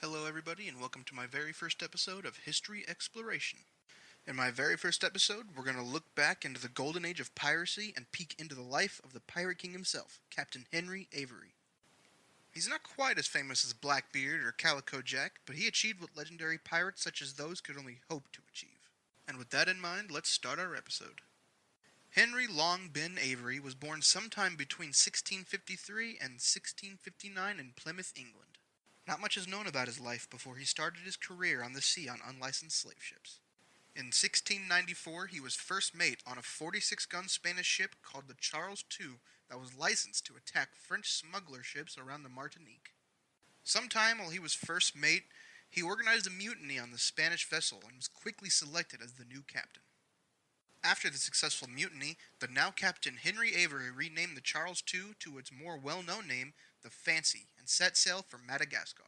Hello, everybody, and welcome to my very first episode of History Exploration. In my very first episode, we're going to look back into the golden age of piracy and peek into the life of the Pirate King himself, Captain Henry Avery. He's not quite as famous as Blackbeard or Calico Jack, but he achieved what legendary pirates such as those could only hope to achieve. And with that in mind, let's start our episode. Henry Long Ben Avery was born sometime between 1653 and 1659 in Plymouth, England. Not much is known about his life before he started his career on the sea on unlicensed slave ships. In 1694, he was first mate on a 46-gun Spanish ship called the Charles II that was licensed to attack French smuggler ships around the Martinique. Sometime while he was first mate, he organized a mutiny on the Spanish vessel and was quickly selected as the new captain. After the successful mutiny, the now Captain Henry Avery renamed the Charles II to its more well-known name, the Fancy, and set sail for Madagascar.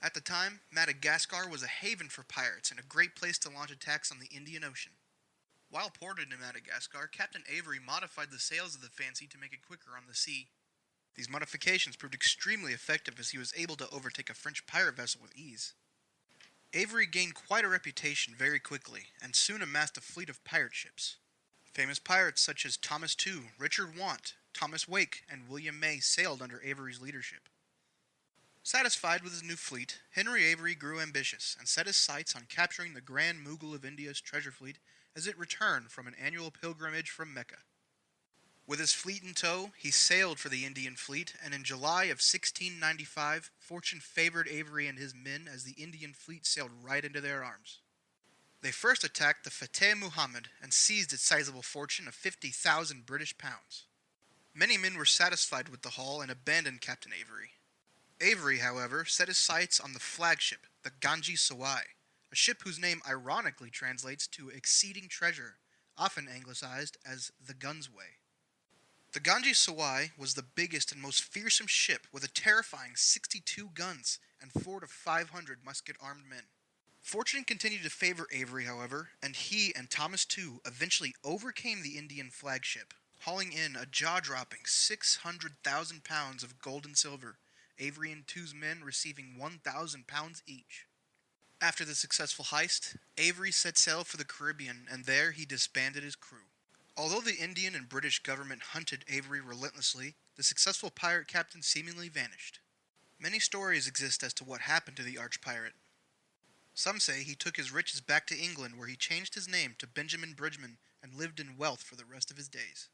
At the time, Madagascar was a haven for pirates and a great place to launch attacks on the Indian Ocean. While ported in Madagascar, Captain Avery modified the sails of the Fancy to make it quicker on the sea. These modifications proved extremely effective as he was able to overtake a French pirate vessel with ease. Avery gained quite a reputation very quickly, and soon amassed a fleet of pirate ships. Famous pirates such as Thomas Tew, Richard Want, Thomas Wake, and William May sailed under Avery's leadership. Satisfied with his new fleet, Henry Avery grew ambitious and set his sights on capturing the Grand Mughal of India's treasure fleet as it returned from an annual pilgrimage from Mecca. With his fleet in tow, he sailed for the Indian fleet, and in July of 1695, fortune favored Avery and his men as the Indian fleet sailed right into their arms. They first attacked the Fateh Muhammad and seized its sizable fortune of 50,000 British pounds. Many men were satisfied with the haul and abandoned Captain Avery. Avery, however, set his sights on the flagship, the Ganges Sawai, a ship whose name ironically translates to exceeding treasure, often anglicized as the Gunsway. The Ganges Sawai was the biggest and most fearsome ship with a terrifying 62 guns and 400 to 500 musket-armed men. Fortune continued to favor Avery, however, and he and Thomas Tew eventually overcame the Indian flagship, hauling in a jaw-dropping 600,000 pounds of gold and silver, Avery and Tew's men receiving 1,000 pounds each. After the successful heist, Avery set sail for the Caribbean, and there he disbanded his crew. Although the Indian and British government hunted Avery relentlessly, the successful pirate captain seemingly vanished. Many stories exist as to what happened to the arch-pirate. Some say he took his riches back to England, where he changed his name to Benjamin Bridgman and lived in wealth for the rest of his days.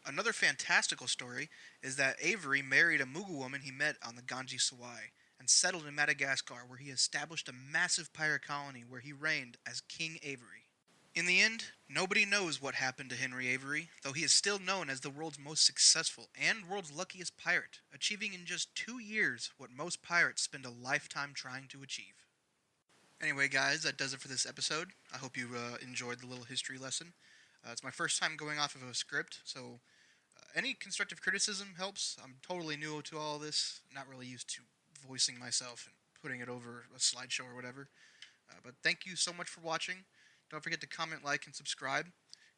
Another fantastical story is that Avery married a Mughal woman he met on the Ganges Sawai and settled in Madagascar, where he established a massive pirate colony where he reigned as King Avery. In the end, nobody knows what happened to Henry Avery, though he is still known as the world's most successful and world's luckiest pirate, achieving in just 2 years what most pirates spend a lifetime trying to achieve. Anyway, guys, that does it for this episode. I hope you enjoyed the little history lesson. It's my first time going off of a script, so any constructive criticism helps. I'm totally new to all this, not really used to voicing myself and putting it over a slideshow or whatever. But thank you so much for watching. Don't forget to comment, like, and subscribe,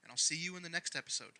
and I'll see you in the next episode.